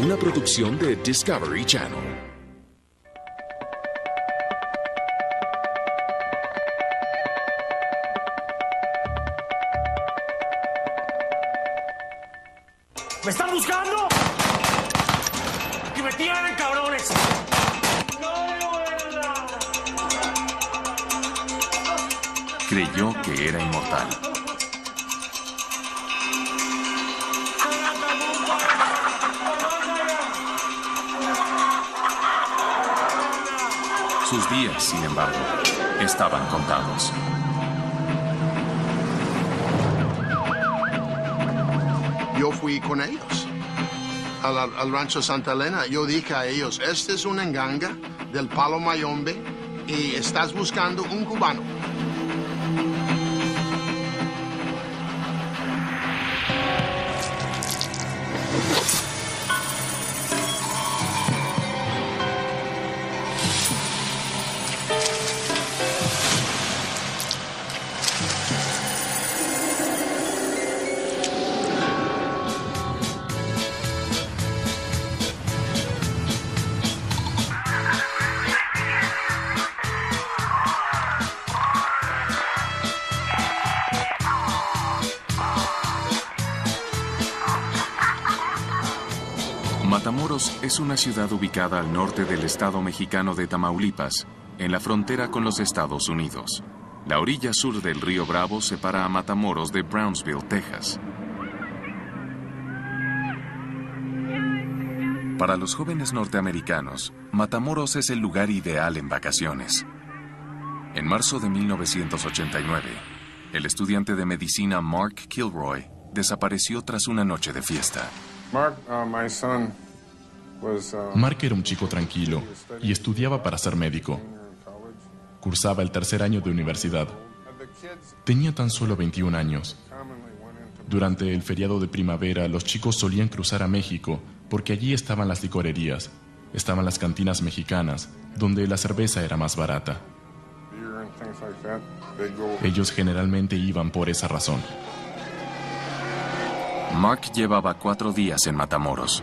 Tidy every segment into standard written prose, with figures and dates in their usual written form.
una producción de Discovery Channel. ¿Me están buscando? ¡Que me tienen, cabrones! Creyó que era inmortal. Sus días, sin embargo, estaban contados. Yo fui con ellos al rancho Santa Elena. Yo dije a ellos, este es una enganga del Palo Mayombe y estás buscando un cubano. Matamoros es una ciudad ubicada al norte del estado mexicano de Tamaulipas, en la frontera con los Estados Unidos. La orilla sur del río Bravo separa a Matamoros de Brownsville, Texas. Para los jóvenes norteamericanos, Matamoros es el lugar ideal en vacaciones. En marzo de 1989, el estudiante de medicina Mark Kilroy desapareció tras una noche de fiesta. Mark era un chico tranquilo y estudiaba para ser médico. Cursaba el tercer año de universidad. Tenía tan solo 21 años. Durante el feriado de primavera, los chicos solían cruzar a México porque allí estaban las licorerías, estaban las cantinas mexicanas, donde la cerveza era más barata. Ellos generalmente iban por esa razón. Mark llevaba 4 días en Matamoros.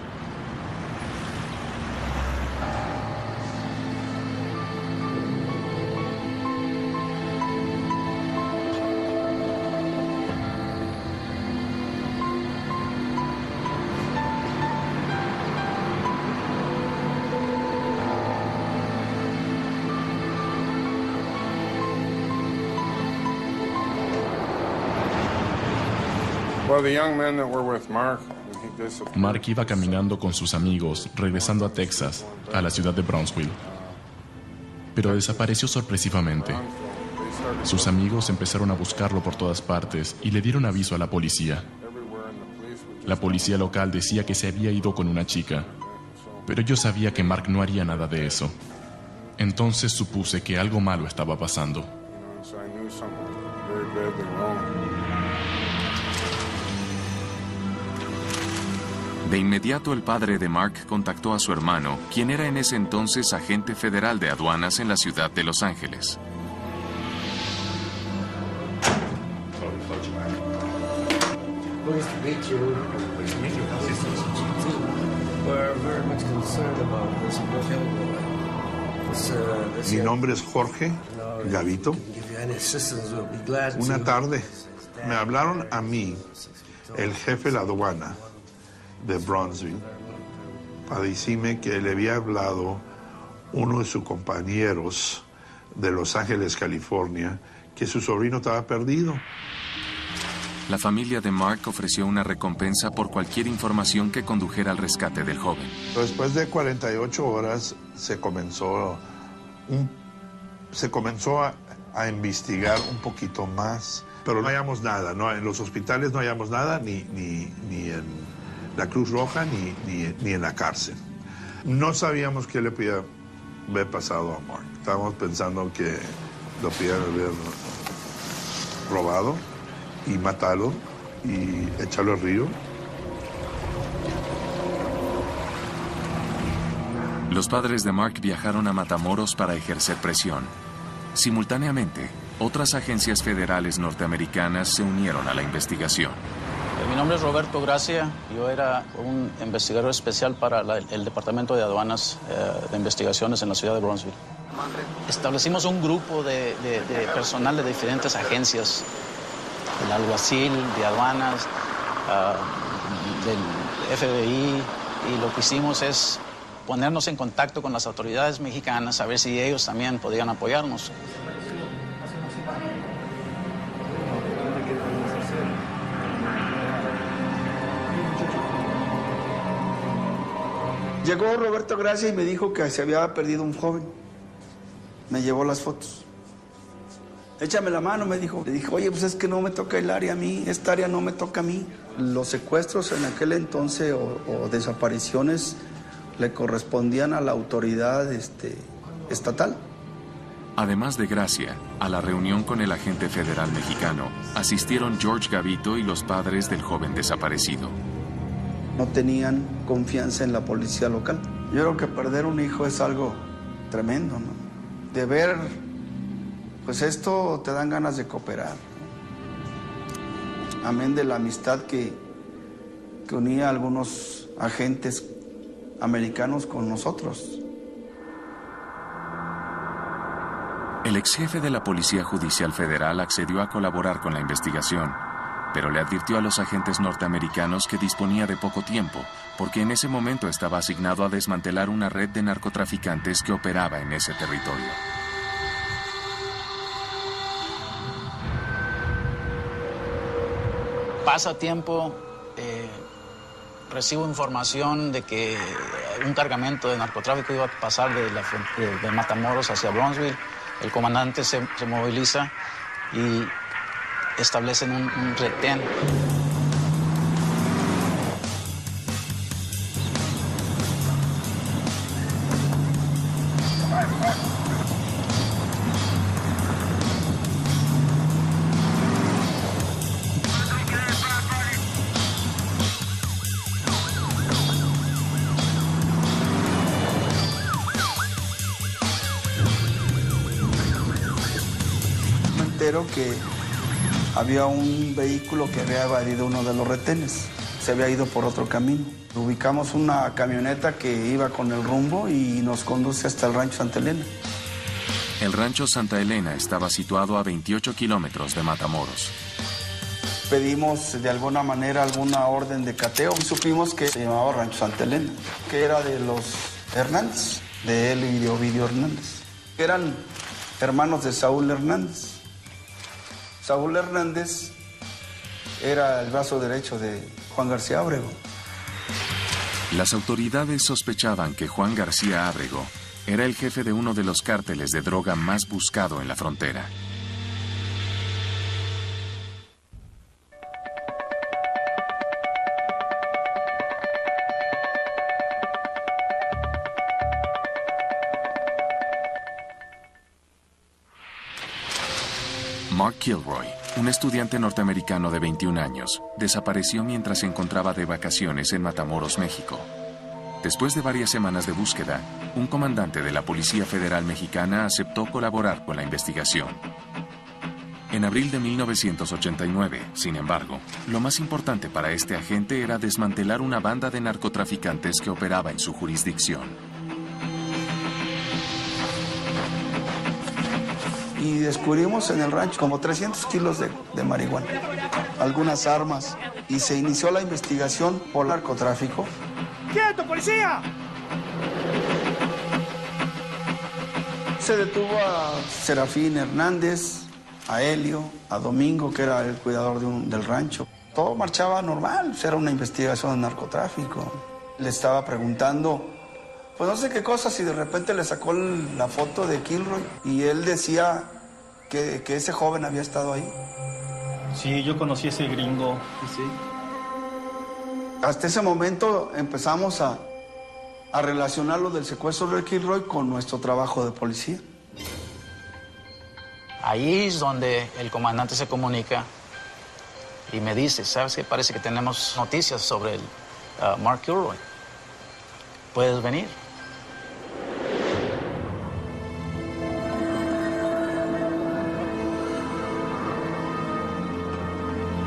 Mark iba caminando con sus amigos, regresando a Texas, a la ciudad de Brownsville. Pero desapareció sorpresivamente. Sus amigos empezaron a buscarlo por todas partes y le dieron aviso a la policía. La policía local decía que se había ido con una chica, pero yo sabía que Mark no haría nada de eso. Entonces supuse que algo malo estaba pasando. De inmediato el padre de Mark contactó a su hermano, quien era en ese entonces agente federal de aduanas en la ciudad de Los Ángeles. Mi nombre es Jorge Gavito. Una tarde me hablaron a mí, el jefe de la aduana de Brownsville, para decirme que le había hablado uno de sus compañeros de Los Ángeles, California, que su sobrino estaba perdido. La familia de Mark ofreció una recompensa por cualquier información que condujera al rescate del joven. Después de 48 horas se comenzó a investigar un poquito más, pero no hallamos nada, ¿no? En los hospitales no hallamos nada, ni en la Cruz Roja, ni en la cárcel. No sabíamos qué le podía haber pasado a Mark. Estábamos pensando que lo podían haber robado y matado y echarlo al río. Los padres de Mark viajaron a Matamoros para ejercer presión. Simultáneamente, otras agencias federales norteamericanas se unieron a la investigación. Mi nombre es Roberto Gracia. Yo era un investigador especial para el Departamento de Aduanas de Investigaciones en la ciudad de Brownsville. Establecimos un grupo de personal de diferentes agencias, del alguacil, de aduanas, del FBI, y lo que hicimos es ponernos en contacto con las autoridades mexicanas a ver si ellos también podían apoyarnos. Llegó Roberto Gracia y me dijo que se había perdido un joven. Me llevó las fotos. Échame la mano, me dijo. Le dije, oye, pues es que no me toca el área a mí, esta área no me toca a mí. Los secuestros en aquel entonces o desapariciones le correspondían a la autoridad estatal. Además de Gracia, a la reunión con el agente federal mexicano asistieron George Gavito y los padres del joven desaparecido. No tenían confianza en la policía local. Yo creo que perder un hijo es algo tremendo, ¿no? De ver, pues esto te dan ganas de cooperar. Amén de la amistad que unía a algunos agentes americanos con nosotros. El ex jefe de la Policía Judicial Federal accedió a colaborar con la investigación, pero le advirtió a los agentes norteamericanos que disponía de poco tiempo, porque en ese momento estaba asignado a desmantelar una red de narcotraficantes que operaba en ese territorio. Pasa tiempo, recibo información de que un cargamento de narcotráfico iba a pasar de Matamoros hacia Brownsville. El comandante se moviliza y establecen un retén. Me entero que había un vehículo que había evadido uno de los retenes. Se había ido por otro camino. Ubicamos una camioneta que iba con el rumbo y nos conduce hasta el rancho Santa Elena. El rancho Santa Elena estaba situado a 28 kilómetros de Matamoros. Pedimos de alguna manera alguna orden de cateo y supimos que se llamaba Rancho Santa Elena, que era de los Hernández, de él y de Ovidio Hernández. Eran hermanos de Saúl Hernández. Saúl Hernández era el brazo derecho de Juan García Ábrego. Las autoridades sospechaban que Juan García Ábrego era el jefe de uno de los cárteles de droga más buscado en la frontera. Mark Kilroy, un estudiante norteamericano de 21 años, desapareció mientras se encontraba de vacaciones en Matamoros, México. Después de varias semanas de búsqueda, un comandante de la Policía Federal Mexicana aceptó colaborar con la investigación. En abril de 1989, sin embargo, lo más importante para este agente era desmantelar una banda de narcotraficantes que operaba en su jurisdicción. Y descubrimos en el rancho como 300 kilos de marihuana, algunas armas, y se inició la investigación por narcotráfico. ¡Quieto, policía! Se detuvo a Serafín Hernández, a Helio, a Domingo, que era el cuidador del rancho. Todo marchaba normal, era una investigación de narcotráfico. Le estaba preguntando, pues no sé qué cosas, y de repente le sacó la foto de Kilroy, y él decía que ese joven había estado ahí. Sí, yo conocí a ese gringo. Sí. Hasta ese momento empezamos a relacionar lo del secuestro de Kilroy con nuestro trabajo de policía. Ahí es donde el comandante se comunica y me dice, ¿sabes qué? Parece que tenemos noticias sobre el Mark Kilroy. ¿Puedes venir?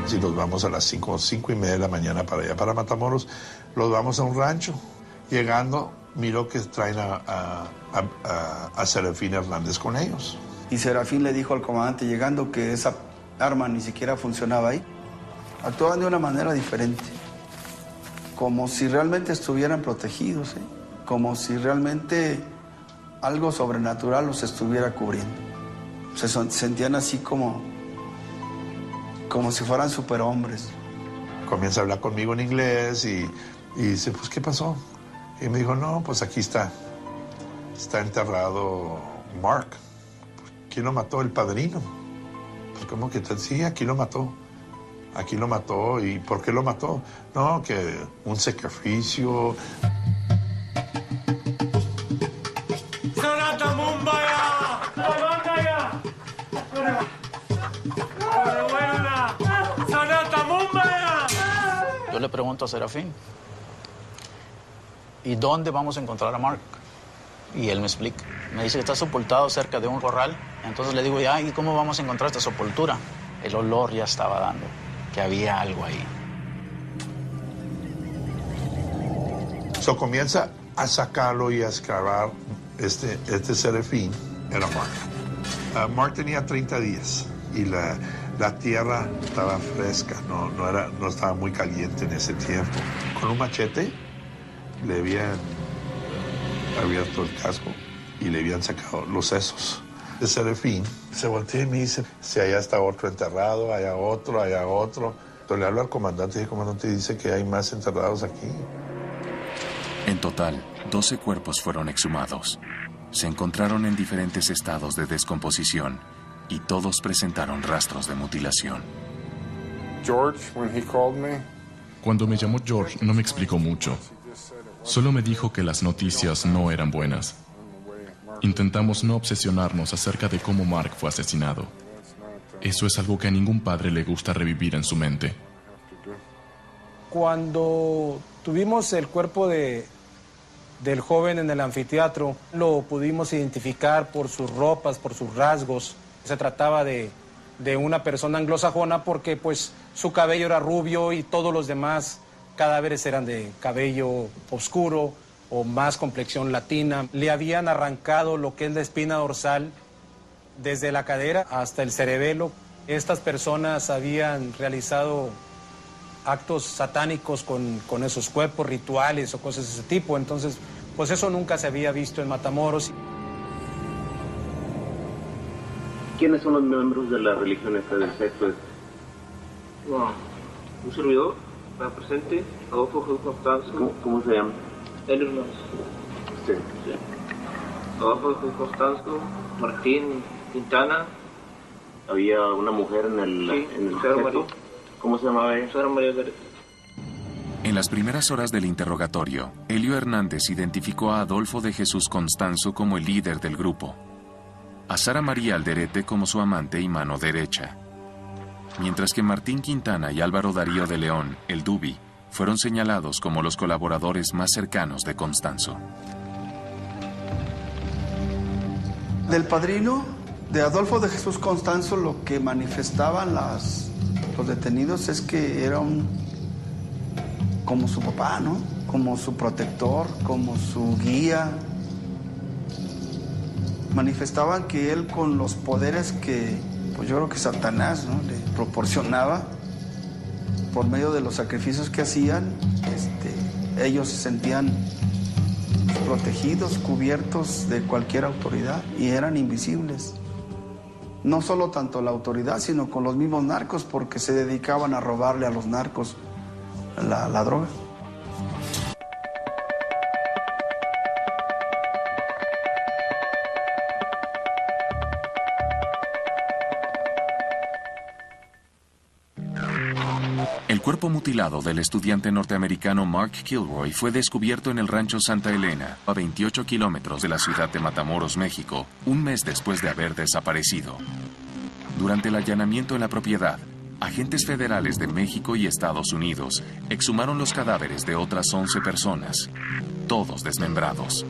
si los vamos a las 5:30 de la mañana para allá, para Matamoros, los vamos a un rancho. Llegando, miro que traen a Serafín Hernández con ellos. Y Serafín le dijo al comandante llegando que esa arma ni siquiera funcionaba ahí. Actuaban de una manera diferente, como si realmente estuvieran protegidos, como si realmente algo sobrenatural los estuviera cubriendo. Se sentían así como si fueran superhombres. Comienza a hablar conmigo en inglés y dice, pues, ¿qué pasó? Y me dijo, no, pues aquí está enterrado Mark. ¿Quién lo mató? El padrino. Pues, ¿cómo que sí, aquí lo mató? Aquí lo mató. ¿Y por qué lo mató? No, que un sacrificio. Yo le pregunto a Serafín, ¿y dónde vamos a encontrar a Mark? Y él me explica. Me dice que está sepultado cerca de un corral. Entonces le digo, ¿y cómo vamos a encontrar esta sepultura? El olor ya estaba dando, que había algo ahí. Comienza a sacarlo y a escalar este Serafín. Era Mark. Mark tenía 30 días y la tierra estaba fresca, no estaba muy caliente en ese tiempo. Con un machete le habían abierto el casco y le habían sacado los sesos. De Serafín se voltea y me dice, si allá está otro enterrado, allá otro. Entonces le hablo al comandante y el comandante dice que hay más enterrados aquí. En total, 12 cuerpos fueron exhumados. Se encontraron en diferentes estados de descomposición y todos presentaron rastros de mutilación. Cuando me llamó George, no me explicó mucho. Solo me dijo que las noticias no eran buenas. Intentamos no obsesionarnos acerca de cómo Mark fue asesinado. Eso es algo que a ningún padre le gusta revivir en su mente. Cuando tuvimos el cuerpo del joven en el anfiteatro, lo pudimos identificar por sus ropas, por sus rasgos. Se trataba de una persona anglosajona porque pues su cabello era rubio y todos los demás cadáveres eran de cabello oscuro o más complexión latina. Le habían arrancado lo que es la espina dorsal desde la cadera hasta el cerebelo. Estas personas habían realizado actos satánicos con esos cuerpos, rituales o cosas de ese tipo. Entonces, pues eso nunca se había visto en Matamoros. ¿Quiénes son los miembros de la religión esta del sexo? Un servidor, está presente, Adolfo Jesús Constanzo. ¿Cómo se llama? Elio Hernández. Sí. Adolfo Jesús Constanzo, Martín Quintana. ¿Había una mujer en el sexo? ¿Cómo se llamaba ella? Sara María Gareth. En las primeras horas del interrogatorio, Elio Hernández identificó a Adolfo de Jesús Constanzo como el líder del grupo, a Sara María Alderete como su amante y mano derecha, mientras que Martín Quintana y Álvaro Darío de León, el Dubi, fueron señalados como los colaboradores más cercanos de Constanzo. Del padrino de Adolfo de Jesús Constanzo, lo que manifestaban los detenidos es que era como su papá, ¿no? Como su protector, como su guía. Manifestaban que él, con los poderes que, pues yo creo que Satanás, ¿no?, le proporcionaba, por medio de los sacrificios que hacían, ellos se sentían protegidos, cubiertos de cualquier autoridad y eran invisibles. No solo tanto la autoridad, sino con los mismos narcos, porque se dedicaban a robarle a los narcos la droga. El cuerpo mutilado del estudiante norteamericano Mark Kilroy fue descubierto en el rancho Santa Elena, a 28 kilómetros de la ciudad de Matamoros, México, un mes después de haber desaparecido. Durante el allanamiento en la propiedad, agentes federales de México y Estados Unidos exhumaron los cadáveres de otras 11 personas, todos desmembrados.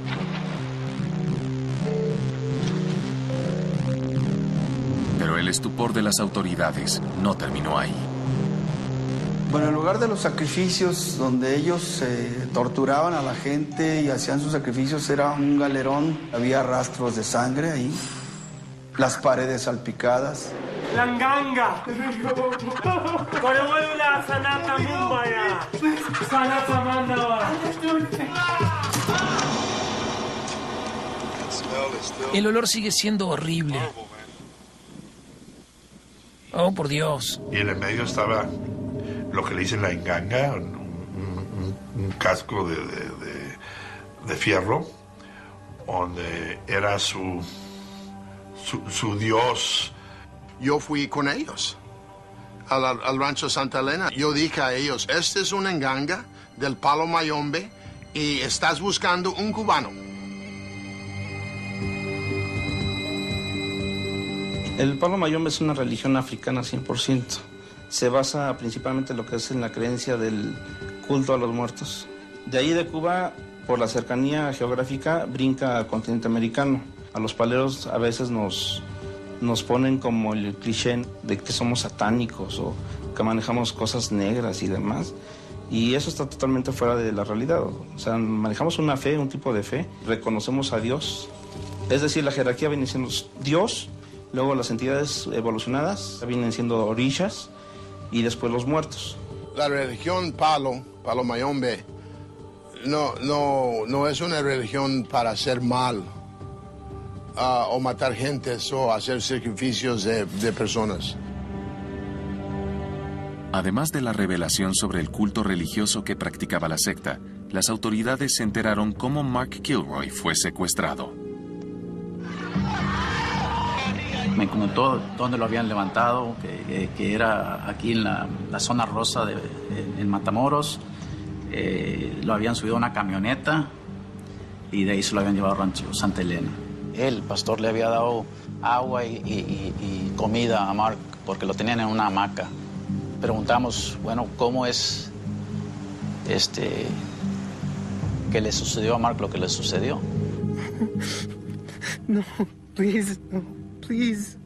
Pero el estupor de las autoridades no terminó ahí. Bueno, en lugar de los sacrificios donde ellos torturaban a la gente y hacían sus sacrificios, era un galerón. Había rastros de sangre ahí, las paredes salpicadas. La nganga. Sanata Mumbaya. Sanata Mandava. El olor sigue siendo horrible. Oh, por Dios. Y en el medio estaba lo que le dicen la enganga, un casco de fierro, donde era su dios. Yo fui con ellos al rancho Santa Elena. Yo dije a ellos, este es una enganga del Palo Mayombe y estás buscando un cubano. El Palo Mayombe es una religión africana 100%. Se basa principalmente en lo que es en la creencia del culto a los muertos. De ahí de Cuba, por la cercanía geográfica, brinca al continente americano. A los paleros a veces nos ponen como el cliché de que somos satánicos o que manejamos cosas negras y demás. Y eso está totalmente fuera de la realidad. O sea, manejamos una fe, un tipo de fe. Reconocemos a Dios. Es decir, la jerarquía viene siendo Dios. Luego las entidades evolucionadas vienen siendo orishas y después los muertos. La religión Palo Mayombe, no es una religión para hacer mal o matar gentes o hacer sacrificios de personas. Además de la revelación sobre el culto religioso que practicaba la secta, las autoridades se enteraron cómo Mark Kilroy fue secuestrado. Me comentó dónde lo habían levantado, que era aquí en la zona rosa en Matamoros. Lo habían subido a una camioneta y de ahí se lo habían llevado al rancho Santa Elena. El pastor le había dado agua y comida a Mark porque lo tenían en una hamaca. Preguntamos, bueno, ¿cómo es que le sucedió a Mark lo que le sucedió? No, please, no, please.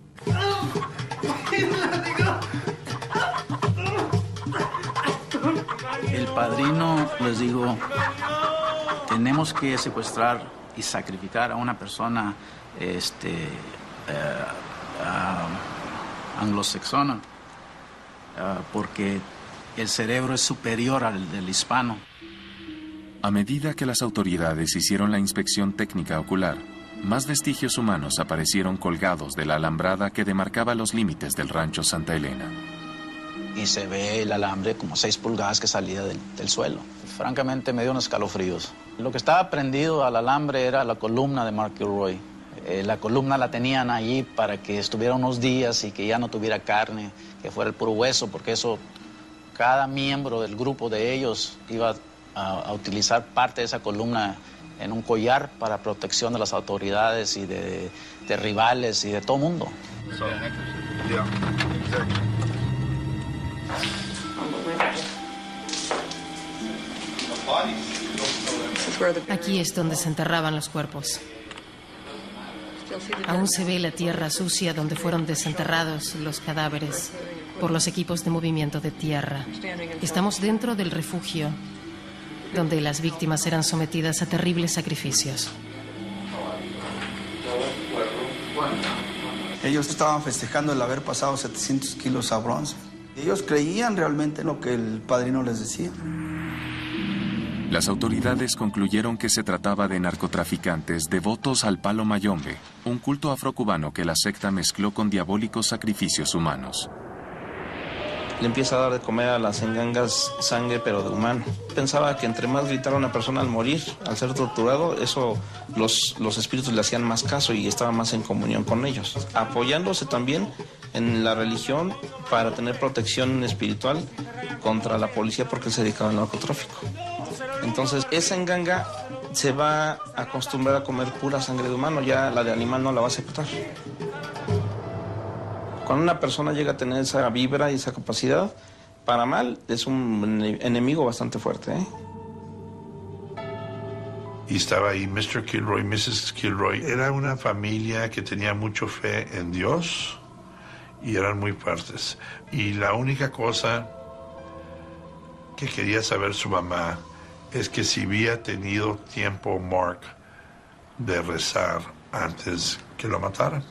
El padrino les dijo, tenemos que secuestrar y sacrificar a una persona anglosaxona porque el cerebro es superior al del hispano. A medida que las autoridades hicieron la inspección técnica ocular, más vestigios humanos aparecieron colgados de la alambrada que demarcaba los límites del rancho Santa Elena. Y se ve el alambre como 6 pulgadas que salía del suelo. Francamente me dio unos escalofríos. Lo que estaba prendido al alambre era la columna de Mark Kilroy. La columna la tenían allí para que estuviera unos días y que ya no tuviera carne, que fuera el puro hueso, porque eso, cada miembro del grupo de ellos iba a utilizar parte de esa columna en un collar para protección de las autoridades y de rivales y de todo mundo. Aquí es donde se enterraban los cuerpos. Aún se ve la tierra sucia donde fueron desenterrados los cadáveres por los equipos de movimiento de tierra. Estamos dentro del refugio, donde las víctimas eran sometidas a terribles sacrificios. Ellos estaban festejando el haber pasado 700 kilos a bronce. Ellos creían realmente en lo que el padrino les decía. Las autoridades concluyeron que se trataba de narcotraficantes devotos al Palo Mayombe, un culto afrocubano que la secta mezcló con diabólicos sacrificios humanos. Le empieza a dar de comer a las engangas sangre, pero de humano. Pensaba que entre más gritara una persona al morir, al ser torturado, eso los espíritus le hacían más caso y estaba más en comunión con ellos. Apoyándose también en la religión para tener protección espiritual contra la policía porque se dedicaba al narcotráfico. Entonces, esa enganga se va a acostumbrar a comer pura sangre de humano, ya la de animal no la va a aceptar. Cuando una persona llega a tener esa vibra y esa capacidad, para mal, es un enemigo bastante fuerte, ¿eh? Y estaba ahí Mr. Kilroy, Mrs. Kilroy. Era una familia que tenía mucha fe en Dios y eran muy fuertes. Y la única cosa que quería saber su mamá es que si había tenido tiempo Mark de rezar antes que lo mataran.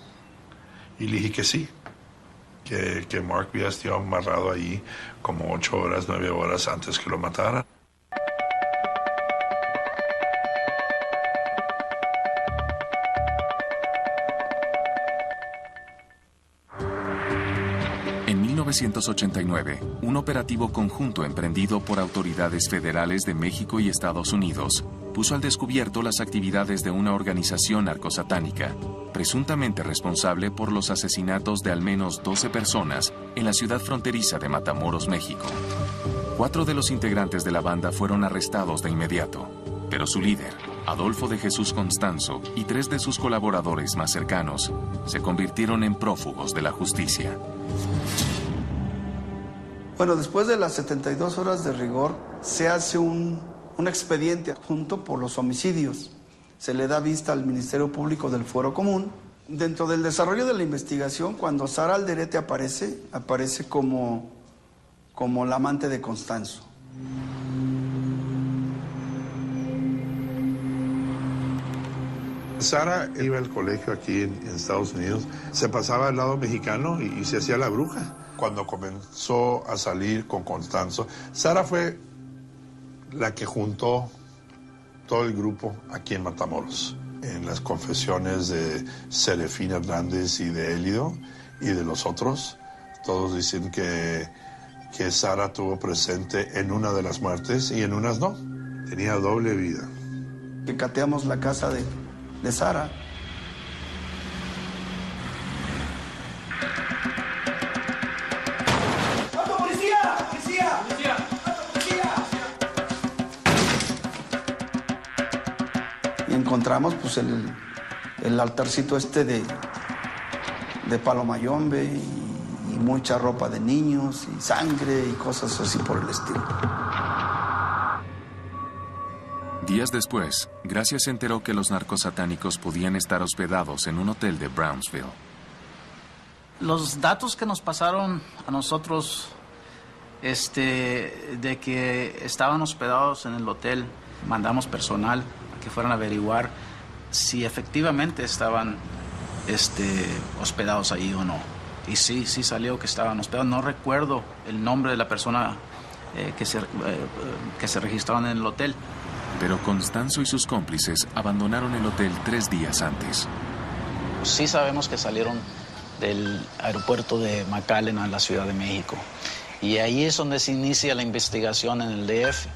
Y le dije que sí, que Mark había estado amarrado ahí como 8 horas, 9 horas antes que lo mataran. En 1989, un operativo conjunto emprendido por autoridades federales de México y Estados Unidos puso al descubierto las actividades de una organización narcosatánica, presuntamente responsable por los asesinatos de al menos 12 personas en la ciudad fronteriza de Matamoros, México. 4 de los integrantes de la banda fueron arrestados de inmediato, pero su líder, Adolfo de Jesús Constanzo, y 3 de sus colaboradores más cercanos se convirtieron en prófugos de la justicia. Bueno, después de las 72 horas de rigor, se hace un expediente adjunto por los homicidios. Se le da vista al Ministerio Público del Fuero Común. Dentro del desarrollo de la investigación, cuando Sara Alderete aparece como la amante de Constanzo. Sara iba al colegio aquí en Estados Unidos, se pasaba al lado mexicano y se hacía la bruja. Cuando comenzó a salir con Constanzo, Sara fue la que juntó todo el grupo aquí en Matamoros. En las confesiones de Serafín Hernández y de Élido y de los otros, todos dicen que Sara tuvo presente en una de las muertes y en unas no. Tenía doble vida. Que cateamos la casa de Sara. ¡Alto, policía! ¡Policía! ¡Policía! ¡Alto, policía! Y encontramos pues el altarcito de palo mayombe y mucha ropa de niños y sangre y cosas así por el estilo. Días después, Gracia se enteró que los narcosatánicos podían estar hospedados en un hotel de Brownsville. Los datos que nos pasaron a nosotros, de que estaban hospedados en el hotel, mandamos personal que fueran a averiguar si efectivamente estaban hospedados ahí o no. Y sí salió que estaban hospedados. No recuerdo el nombre de la persona que se registraron en el hotel. Pero Constanzo y sus cómplices abandonaron el hotel 3 días antes. Sí sabemos que salieron del aeropuerto de McAllen a la Ciudad de México. Y ahí es donde se inicia la investigación en el DF.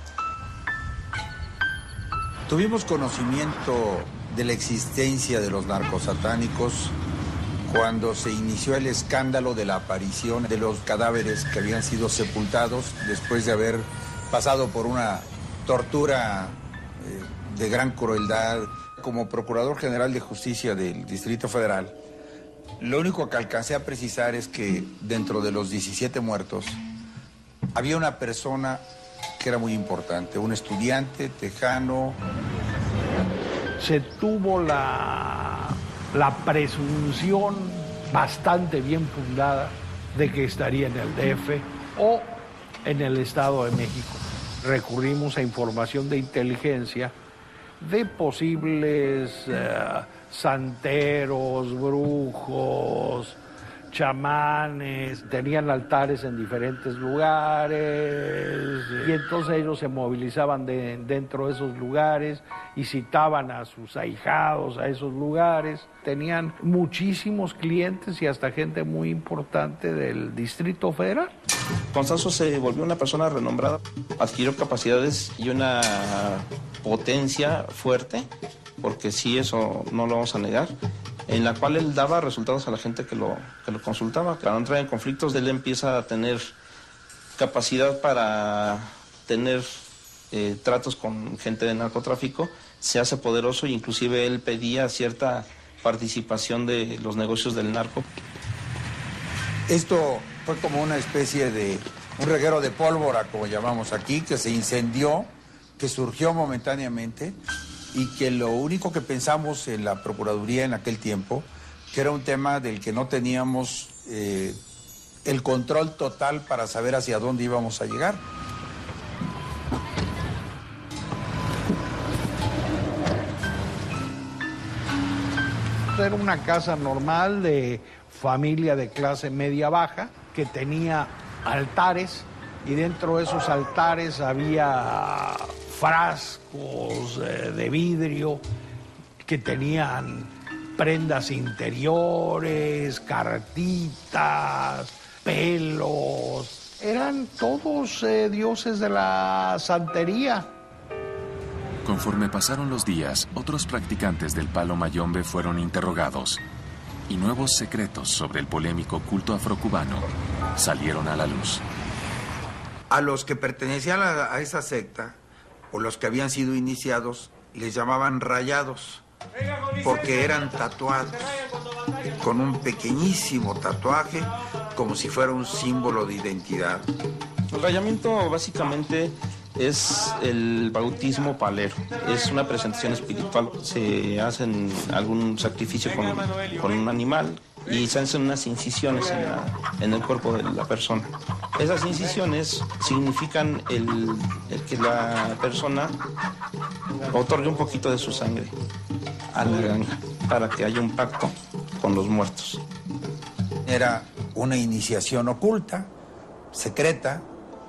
Tuvimos conocimiento de la existencia de los narcosatánicos cuando se inició el escándalo de la aparición de los cadáveres que habían sido sepultados después de haber pasado por una tortura de gran crueldad. Como Procurador General de Justicia del Distrito Federal, lo único que alcancé a precisar es que dentro de los 17 muertos había una persona que era muy importante, un estudiante tejano. Se tuvo la presunción bastante bien fundada de que estaría en el DF o en el Estado de México. Recurrimos a información de inteligencia de posibles santeros, brujos, chamanes, tenían altares en diferentes lugares y entonces ellos se movilizaban dentro de esos lugares y citaban a sus ahijados a esos lugares. Tenían muchísimos clientes y hasta gente muy importante del Distrito Federal. Constanzo se volvió una persona renombrada, adquirió capacidades y una potencia fuerte, porque sí, eso no lo vamos a negar, en la cual él daba resultados a la gente que lo consultaba. Para no entrar en conflictos, él empieza a tener capacidad para tener tratos con gente de narcotráfico, se hace poderoso e inclusive él pedía cierta participación de los negocios del narco. Esto fue como una especie de un reguero de pólvora, como llamamos aquí, que se incendió, que surgió momentáneamente y que lo único que pensamos en la Procuraduría en aquel tiempo, que era un tema del que no teníamos el control total para saber hacia dónde íbamos a llegar. Era una casa normal de familia de clase media-baja que tenía altares y dentro de esos altares había frascos de vidrio que tenían prendas interiores, cartitas, pelos. Eran todos dioses de la santería. Conforme pasaron los días, otros practicantes del palo mayombe fueron interrogados y nuevos secretos sobre el polémico culto afrocubano salieron a la luz. A los que pertenecían a esa secta, o los que habían sido iniciados, les llamaban rayados, porque eran tatuados, con un pequeñísimo tatuaje, como si fuera un símbolo de identidad. El rayamiento básicamente es el bautismo palero, es una presentación espiritual. Se hacen algún sacrificio con un animal y se hacen unas incisiones en el cuerpo de la persona. Esas incisiones significan el que la persona otorgue un poquito de su sangre a la granja para que haya un pacto con los muertos. Era una iniciación oculta, secreta,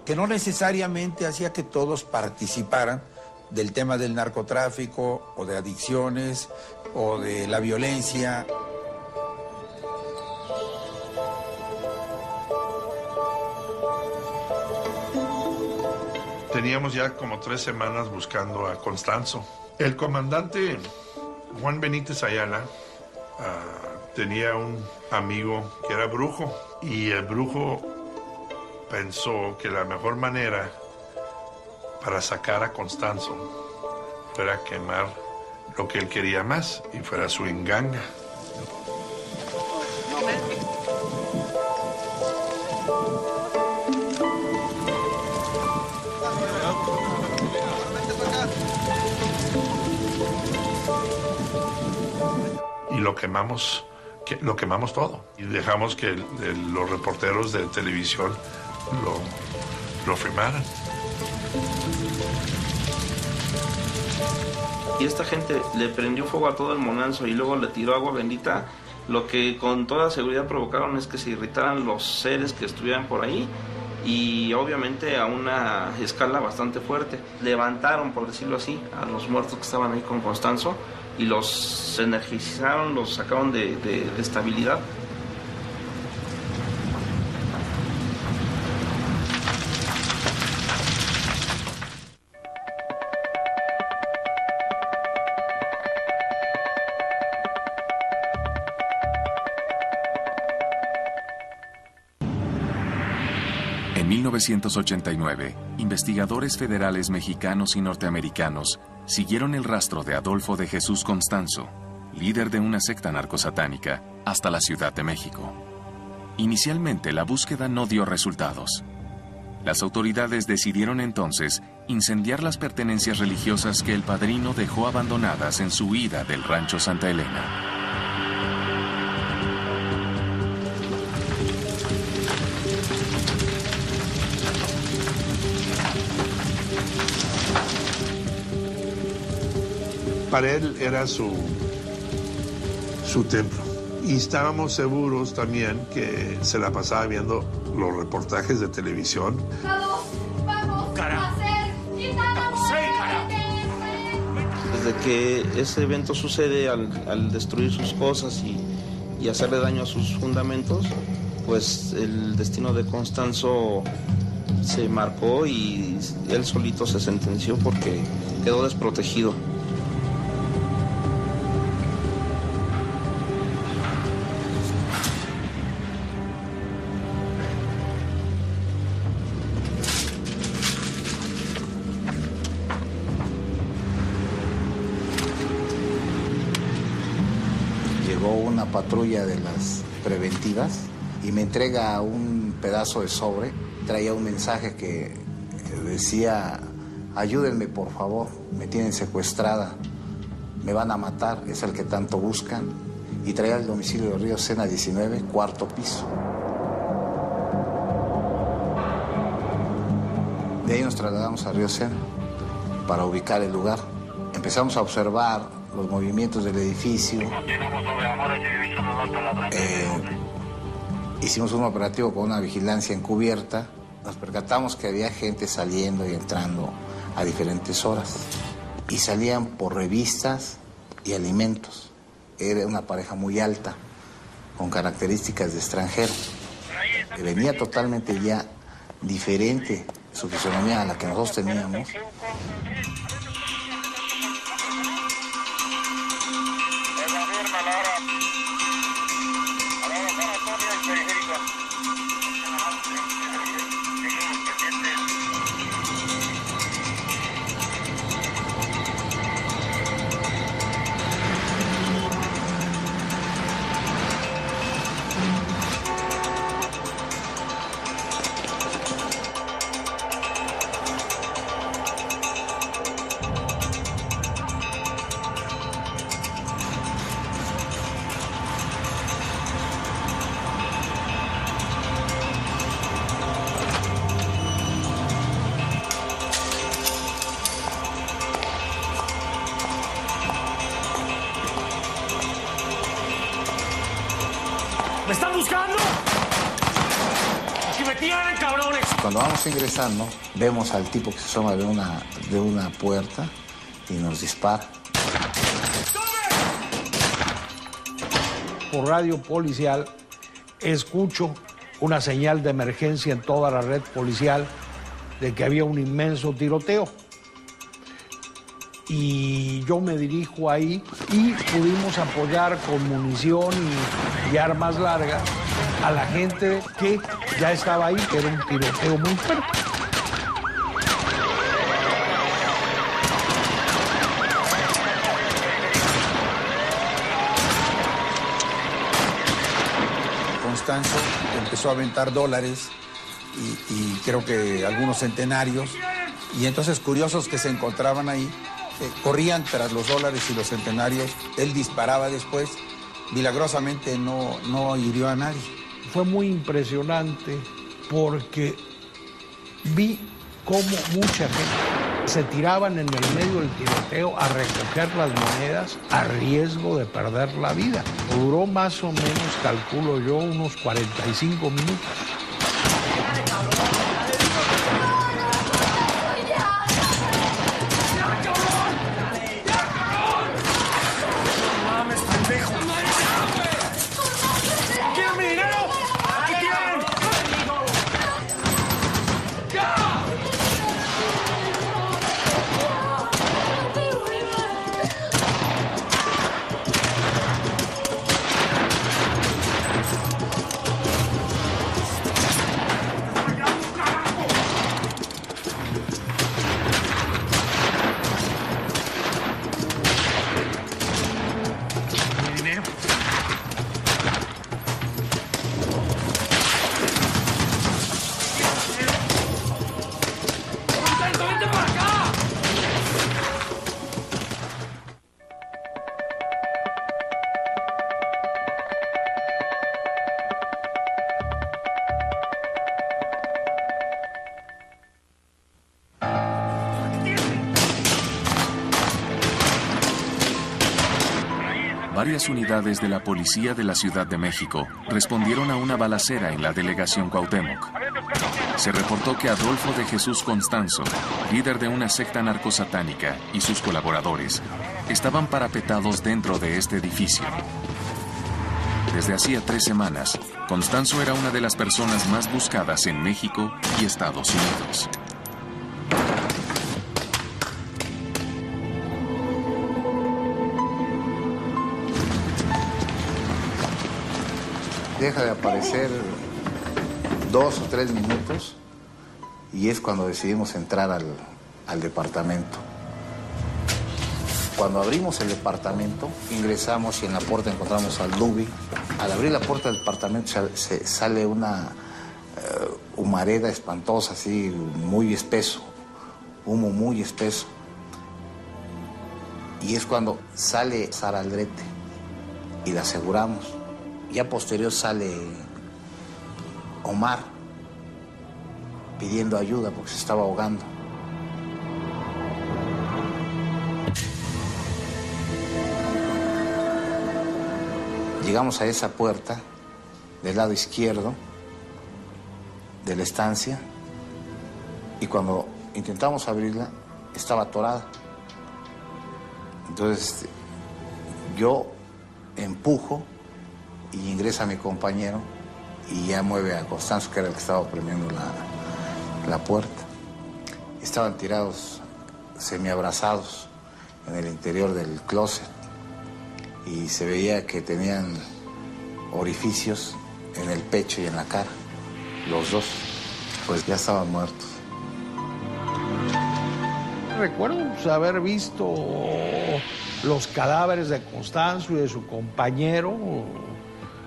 que no necesariamente hacía que todos participaran del tema del narcotráfico o de adicciones o de la violencia. Teníamos ya como 3 semanas buscando a Constanzo. El comandante Juan Benítez Ayala tenía un amigo que era brujo y el brujo pensó que la mejor manera para sacar a Constanzo fuera quemar lo que él quería más y fuera su enganga. Y lo quemamos todo y dejamos que los reporteros de televisión lo filmaran. Y esta gente le prendió fuego a todo el Monanzo y luego le tiró agua bendita, lo que con toda seguridad provocaron es que se irritaran los seres que estuvieran por ahí y obviamente a una escala bastante fuerte. Levantaron, por decirlo así, a los muertos que estaban ahí con Constanzo y los energizaron, los sacaron de estabilidad. En 1989, investigadores federales mexicanos y norteamericanos siguieron el rastro de Adolfo de Jesús Constanzo, líder de una secta narcosatánica, hasta la Ciudad de México. Inicialmente, la búsqueda no dio resultados. Las autoridades decidieron entonces incendiar las pertenencias religiosas que el padrino dejó abandonadas en su huida del rancho Santa Elena. Para él era su templo. Y estábamos seguros también que se la pasaba viendo los reportajes de televisión. Desde que ese evento sucede al destruir sus cosas y hacerle daño a sus fundamentos, pues el destino de Constanzo se marcó y él solito se sentenció porque quedó desprotegido. Patrulla de las preventivas y me entrega un pedazo de sobre. Traía un mensaje que decía: ayúdenme por favor, me tienen secuestrada, me van a matar, es el que tanto buscan. Y traía el domicilio de Río Sena 19, 4º piso. De ahí nos trasladamos a Río Sena para ubicar el lugar. Empezamos a observar los movimientos del edificio. Hicimos un operativo con una vigilancia encubierta. Nos percatamos que había gente saliendo y entrando a diferentes horas. Y salían por revistas y alimentos. Era una pareja muy alta, con características de extranjero. Venía totalmente ya diferente su fisonomía a la que nosotros teníamos. ¡Me están buscando! ¡Que me tienen, cabrones! Cuando vamos ingresando, vemos al tipo que se asoma de una puerta y nos dispara. Por radio policial escucho una señal de emergencia en toda la red policial de que había un inmenso tiroteo. Y yo me dirijo ahí y pudimos apoyar con munición y armas largas a la gente que ya estaba ahí, que era un tiroteo muy fuerte. Constanzo empezó a aventar dólares y creo que algunos centenarios, y entonces curiosos que se encontraban ahí corrían tras los dólares y los centenarios. Él disparaba después, milagrosamente no hirió a nadie. Fue muy impresionante porque vi cómo mucha gente se tiraban en el medio del tiroteo a recoger las monedas a riesgo de perder la vida. Duró más o menos, calculo yo, unos 45 minutos. Varias unidades de la Policía de la Ciudad de México respondieron a una balacera en la delegación Cuauhtémoc. Se reportó que Adolfo de Jesús Constanzo, líder de una secta narcosatánica, y sus colaboradores estaban parapetados dentro de este edificio. Desde hacía 3 semanas, Constanzo era una de las personas más buscadas en México y Estados Unidos. Deja de aparecer 2 o 3 minutos y es cuando decidimos entrar al departamento. Cuando abrimos el departamento, ingresamos y en la puerta encontramos al Dubi. Al abrir la puerta del departamento sale una humareda espantosa, así, muy espeso, humo muy espeso. Y es cuando sale Sara Aldrete y la aseguramos. Ya posterior sale Omar pidiendo ayuda porque se estaba ahogando. Llegamos a esa puerta del lado izquierdo de la estancia y cuando intentamos abrirla estaba atorada. Entonces yo empujo y ingresa mi compañero y ya mueve a Constanzo, que era el que estaba oprimiendo la puerta. Estaban tirados semiabrazados en el interior del closet y se veía que tenían orificios en el pecho y en la cara. Los dos, pues ya estaban muertos. Recuerdo haber visto los cadáveres de Constanzo y de su compañero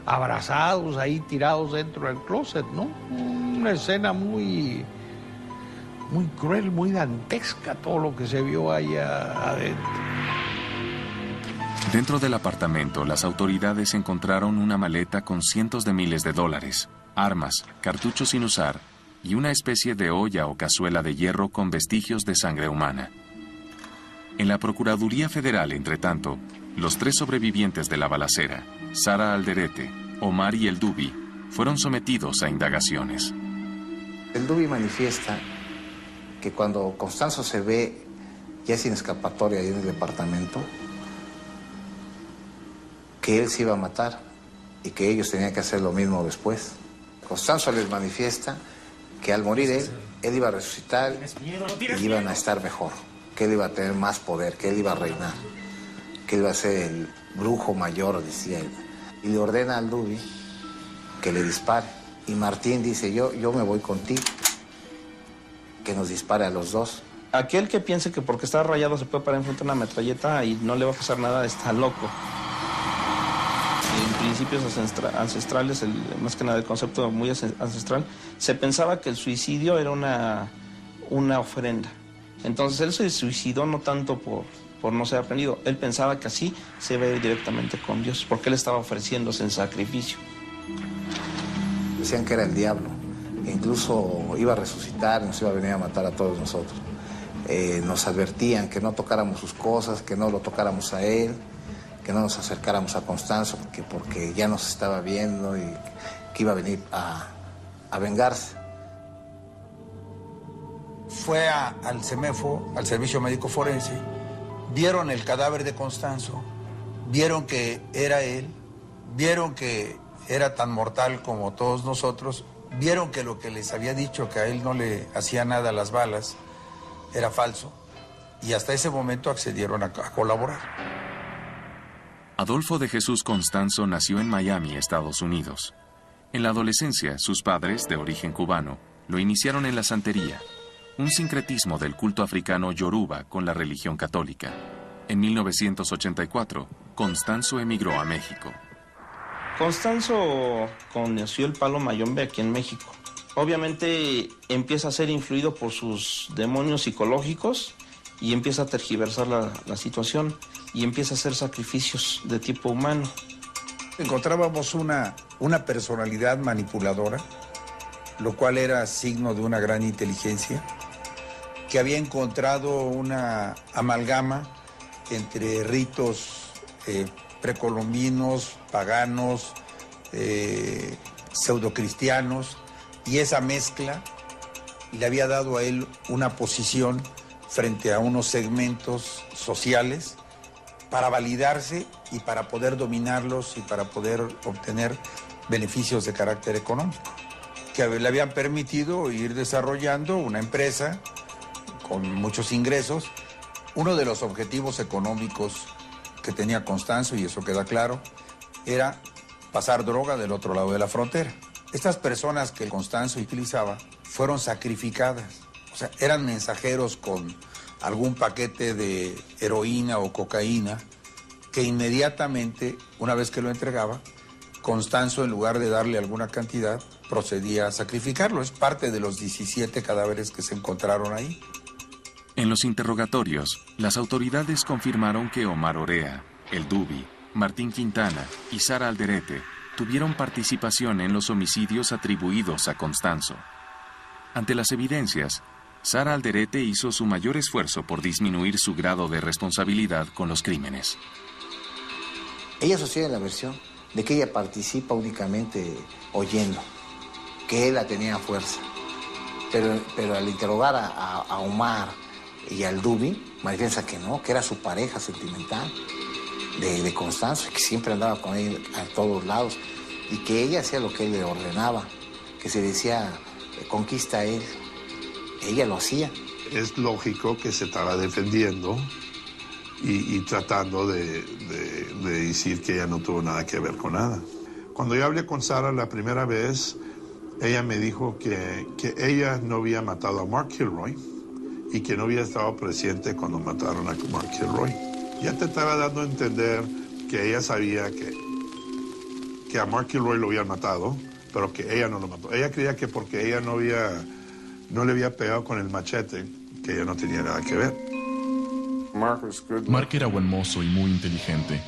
abrazados ahí, tirados dentro del closet, ¿no? Una escena muy cruel, muy dantesca, todo lo que se vio allá adentro. Dentro del apartamento, las autoridades encontraron una maleta con cientos de miles de dólares, armas, cartuchos sin usar y una especie de olla o cazuela de hierro con vestigios de sangre humana. En la Procuraduría Federal, entre tanto, los 3 sobrevivientes de la balacera, Sara Alderete, Omar y el Dubi, fueron sometidos a indagaciones. El Dubi manifiesta que cuando Constanzo se ve ya sin escapatoria ahí en el departamento, que él se iba a matar y que ellos tenían que hacer lo mismo después. Constanzo les manifiesta que al morir él iba a resucitar y iban a estar mejor, que él iba a tener más poder, que él iba a reinar, que él iba a ser el brujo mayor, decía él. Y le ordena al Dubi que le dispare. Y Martín dice, yo me voy contigo, que nos dispare a los dos. Aquel que piense que porque está rayado se puede parar enfrente de una metralleta y no le va a pasar nada, está loco. En principios ancestrales, más que nada el concepto muy ancestral, se pensaba que el suicidio era una ofrenda. Entonces él se suicidó no tanto por no ser aprendido, él pensaba que así se iba a ir directamente con Dios, porque él estaba ofreciéndose en sacrificio. Decían que era el diablo, que incluso iba a resucitar, nos iba a venir a matar a todos nosotros. Nos advertían que no tocáramos sus cosas, que no lo tocáramos a él, que no nos acercáramos a Constanzo, que porque ya nos estaba viendo y que iba a venir a vengarse. Fue al CEMEFO, al Servicio Médico Forense, vieron el cadáver de Constanzo, vieron que era él, vieron que era tan mortal como todos nosotros, vieron que lo que les había dicho, que a él no le hacía nada las balas, era falso, y hasta ese momento accedieron a colaborar. Adolfo de Jesús Constanzo nació en Miami, Estados Unidos. En la adolescencia, sus padres, de origen cubano, lo iniciaron en la santería, un sincretismo del culto africano yoruba con la religión católica. En 1984, Constanzo emigró a México. Constanzo conoció el palo mayombe aquí en México. Obviamente empieza a ser influido por sus demonios psicológicos y empieza a tergiversar la situación y empieza a hacer sacrificios de tipo humano. Encontrábamos una personalidad manipuladora, lo cual era signo de una gran inteligencia, que había encontrado una amalgama entre ritos precolombinos, paganos, pseudocristianos, y esa mezcla le había dado a él una posición frente a unos segmentos sociales para validarse y para poder dominarlos y para poder obtener beneficios de carácter económico, que le habían permitido ir desarrollando una empresa con muchos ingresos. Uno de los objetivos económicos que tenía Constanzo, y eso queda claro, era pasar droga del otro lado de la frontera. Estas personas que Constanzo utilizaba fueron sacrificadas, o sea, eran mensajeros con algún paquete de heroína o cocaína que inmediatamente, una vez que lo entregaba, Constanzo, en lugar de darle alguna cantidad, procedía a sacrificarlo. Es parte de los 17 cadáveres que se encontraron ahí. En los interrogatorios, las autoridades confirmaron que Omar Orea, el Dubi, Martín Quintana y Sara Alderete tuvieron participación en los homicidios atribuidos a Constanzo. Ante las evidencias, Sara Alderete hizo su mayor esfuerzo por disminuir su grado de responsabilidad con los crímenes. Ella sostiene la versión de que ella participa únicamente oyendo, que él la tenía a fuerza. Pero al interrogar a Omar y al Dubi, manifiesta que no, que era su pareja sentimental de Constanzo, que siempre andaba con él a todos lados, y que ella hacía lo que él le ordenaba, que se decía, conquista a él. Ella lo hacía. Es lógico que se estaba defendiendo y tratando de decir que ella no tuvo nada que ver con nada. Cuando yo hablé con Sara la primera vez, ella me dijo que ella no había matado a Mark Kilroy y que no había estado presente cuando mataron a Mark Kilroy. Ya te estaba dando a entender que ella sabía que a Mark Kilroy lo habían matado, pero que ella no lo mató. Ella creía que porque ella no le había pegado con el machete, que ella no tenía nada que ver. Mark era buen mozo y muy inteligente.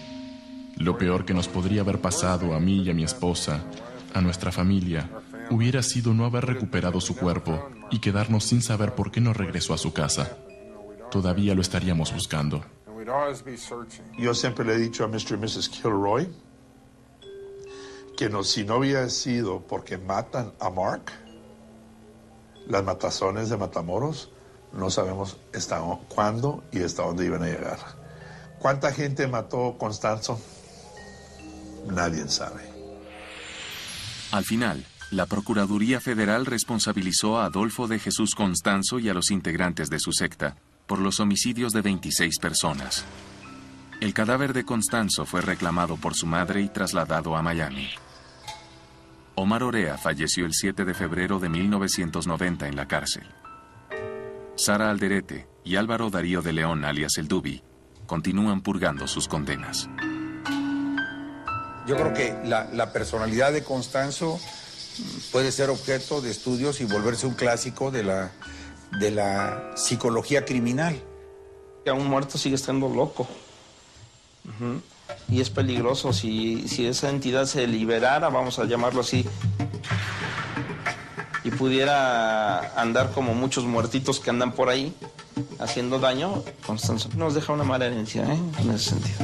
Lo peor que nos podría haber pasado a mí y a mi esposa, a nuestra familia, hubiera sido no haber recuperado su cuerpo y quedarnos sin saber por qué no regresó a su casa. Todavía lo estaríamos buscando. Yo siempre le he dicho a Mr. y Mrs. Kilroy que si no hubiera sido porque matan a Mark, las matazones de Matamoros, no sabemos hasta cuándo y hasta dónde iban a llegar. ¿Cuánta gente mató Constanzo? Nadie sabe. Al final, la Procuraduría Federal responsabilizó a Adolfo de Jesús Constanzo y a los integrantes de su secta por los homicidios de 26 personas. El cadáver de Constanzo fue reclamado por su madre y trasladado a Miami. Omar Orea falleció el 7 de febrero de 1990 en la cárcel. Sara Alderete y Álvaro Darío de León, alias El Dubi, continúan purgando sus condenas. Yo creo que la personalidad de Constanzo puede ser objeto de estudios y volverse un clásico de la psicología criminal. A un muerto sigue estando loco. Y es peligroso si esa entidad se liberara, vamos a llamarlo así, y pudiera andar como muchos muertitos que andan por ahí haciendo daño. Constanzo nos deja una mala herencia, en ese sentido.